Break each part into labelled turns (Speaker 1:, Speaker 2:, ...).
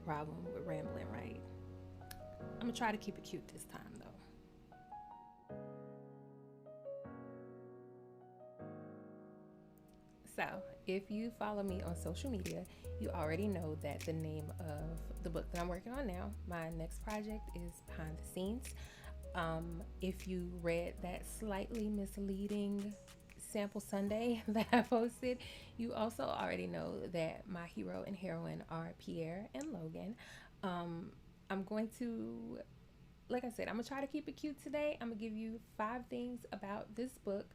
Speaker 1: problem with rambling, right? I'm gonna try to keep it cute this time, though. So, if you follow me on social media, you already know that the name of the book that I'm working on now, my next project, is Behind the Scenes. If you read that slightly misleading sample Sunday that I posted, you also already know that my hero and heroine are Pierre and Logan. I'm going to, like I said, I'm gonna try to keep it cute today. I'm gonna give you 5 things about this book.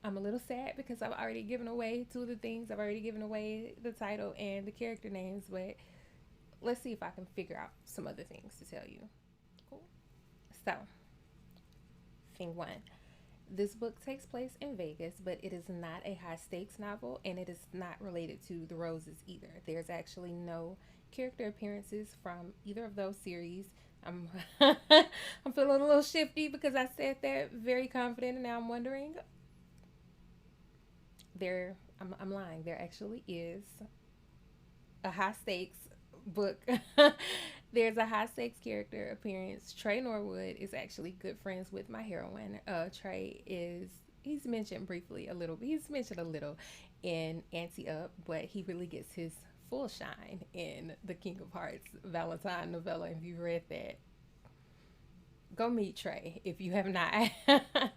Speaker 1: I'm a little sad because I've already given away 2 of the things. I've already given away the title and the character names, but let's see if I can figure out some other things to tell you. Cool. So, thing one, this book takes place in Vegas, but it is not a high stakes novel and it is not related to The Roses either. There's actually no character appearances from either of those series. I'm I'm feeling a little shifty because I said that very confident and now I'm wondering I'm lying. There actually is a high stakes book. There's a high stakes character appearance. Trey Norwood is actually good friends with my heroine. Trey is he's mentioned briefly a little. He's mentioned a little in Anti Up, but he really gets his full shine in the King of Hearts Valentine novella. If you read that, go meet Trey if you have not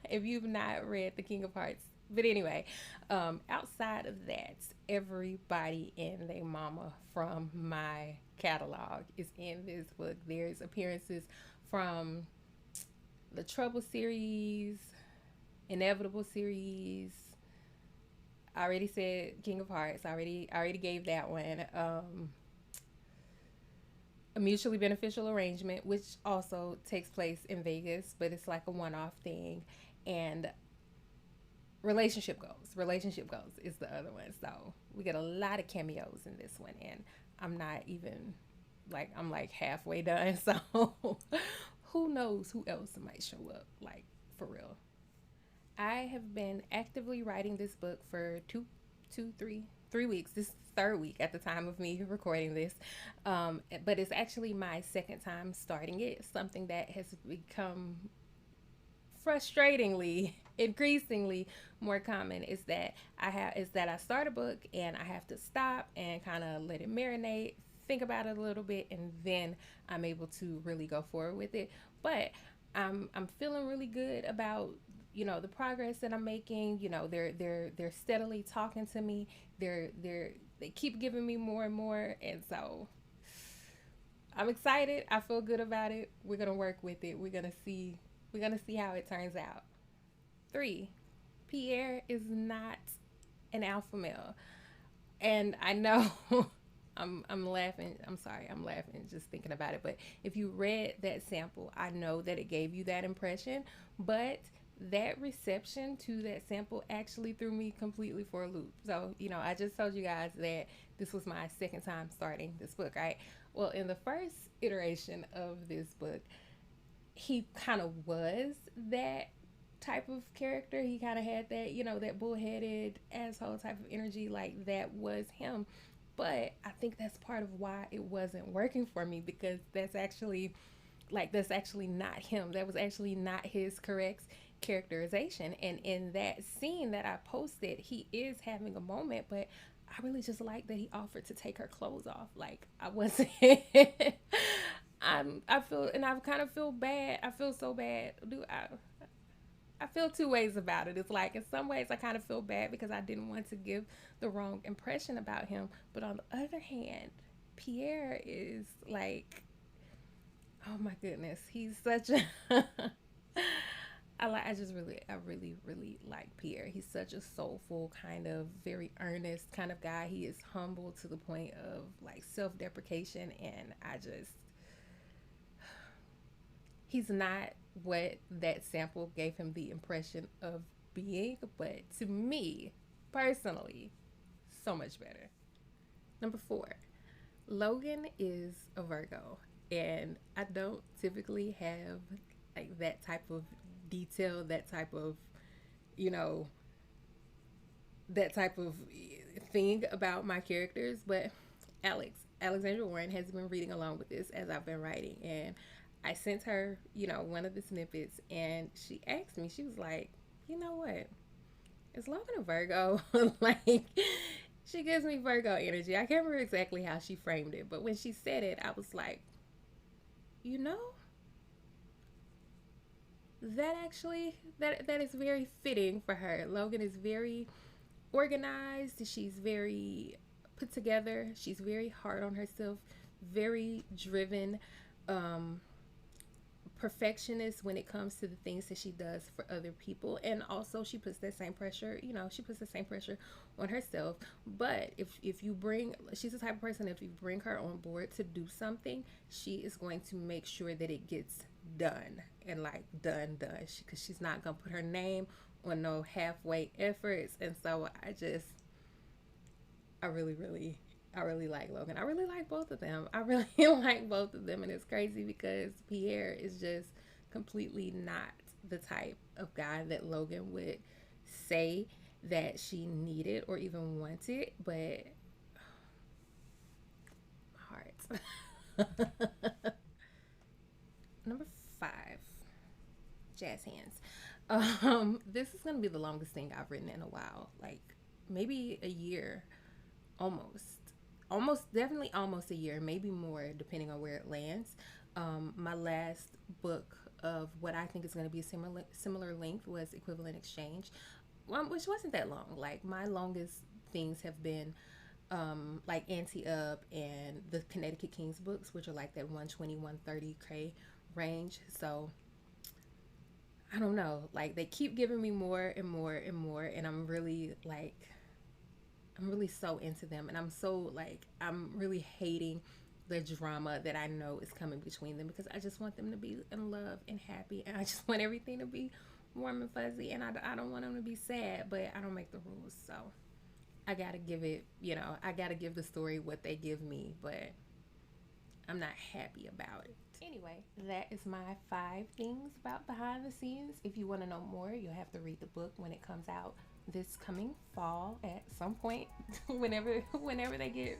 Speaker 1: if you've not read the King of Hearts. But anyway, outside of that, everybody and their mama from my catalog is in this book. There's appearances from the Trouble series, Inevitable series. I already said King of Hearts. I already gave that one. A mutually beneficial arrangement, which also takes place in Vegas, but it's like a one-off thing. And relationship goals is the other one. So we get a lot of cameos in this one, and I'm not even I'm like halfway done. So who knows who else might show up, like, for real. I have been actively writing this book for 3 weeks. This is the third week at the time of me recording this. But it's actually my second time starting it, something that has become frustratingly increasingly more common is that I start a book and I have to stop and kind of let it marinate, think about it a little bit, and then I'm able to really go forward with it. But I'm feeling really good about the progress that I'm making. They're steadily talking to me. They keep giving me more and more, and so I'm excited. I feel good about it. We're gonna work with it. We're gonna see how it turns out. 3. Pierre is not an alpha male. And I know I'm laughing. I'm sorry, I'm laughing just thinking about it. But if you read that sample, I know that it gave you that impression. But that reception to that sample actually threw me completely for a loop. So, I just told you guys that this was my second time starting this book, right? Well, in the first iteration of this book, he kind of was that type of character. He kind of had that, that bullheaded asshole type of energy. Like, that was him. But I think that's part of why it wasn't working for me, because that's actually not him. That was actually not his correct characterization. And in that scene that I posted, he is having a moment, but I really just like that he offered to take her clothes off. Like, I wasn't I feel, and I kind of feel bad. I feel so bad. I feel 2 ways about it. It's like, in some ways I kind of feel bad because I didn't want to give the wrong impression about him. But on the other hand, Pierre is like, oh my goodness, he's such a I really, really like Pierre. He's such a soulful, kind of very earnest kind of guy. He is humble to the point of like self-deprecation, and he's not what that sample gave him the impression of being, but to me, personally, so much better. Number 4, Logan is a Virgo, and I don't typically have like that type of detail, you know, that type of thing about my characters, but Alex, Alexandra Warren has been reading along with this as I've been writing, and I sent her, one of the snippets, and she asked me, she was like, you know what? Is Logan a Virgo? Like, she gives me Virgo energy. I can't remember exactly how she framed it, but when she said it, I was like, you know, that actually that is very fitting for her. Logan is very organized. She's very put together. She's very hard on herself, very driven. Um, Perfectionist when it comes to the things that she does for other people, and also she puts that same pressure, she puts the same pressure on herself. But if you bring she's the type of person, if you bring her on board to do something, she is going to make sure that it gets done, and like done because she's not gonna put her name on no halfway efforts. And so I really like Logan. I really like both of them. I really like both of them. And it's crazy because Pierre is just completely not the type of guy that Logan would say that she needed or even wanted. But heart. Number 5, jazz hands. This is gonna be the longest thing I've written in a while. Like maybe a year, almost definitely almost a year, maybe more depending on where it lands. My last book of what I think is going to be a similar length was Equivalent Exchange, which wasn't that long. Like my longest things have been like Anti-Up and the Connecticut Kings books, which are like that 120 130K range. So I don't know, like they keep giving me more and more and more, and I'm really so into them, and I'm really hating the drama that I know is coming between them, because I just want them to be in love and happy, and I just want everything to be warm and fuzzy, and I don't want them to be sad, but I don't make the rules, so I gotta give it, I gotta give the story what they give me, but I'm not happy about it. Anyway, that is my 5 things about behind the scenes. If you want to know more, you'll have to read the book when it comes out this coming fall at some point. whenever they get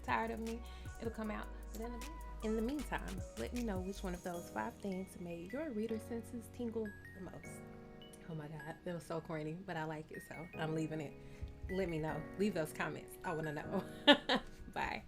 Speaker 1: tired of me, it'll come out. But in the meantime, let me know which one of those 5 things made your reader senses tingle the most. Oh my god, that was so corny, but I like it, so I'm leaving it. Let me know. Leave those comments. I want to know. Bye.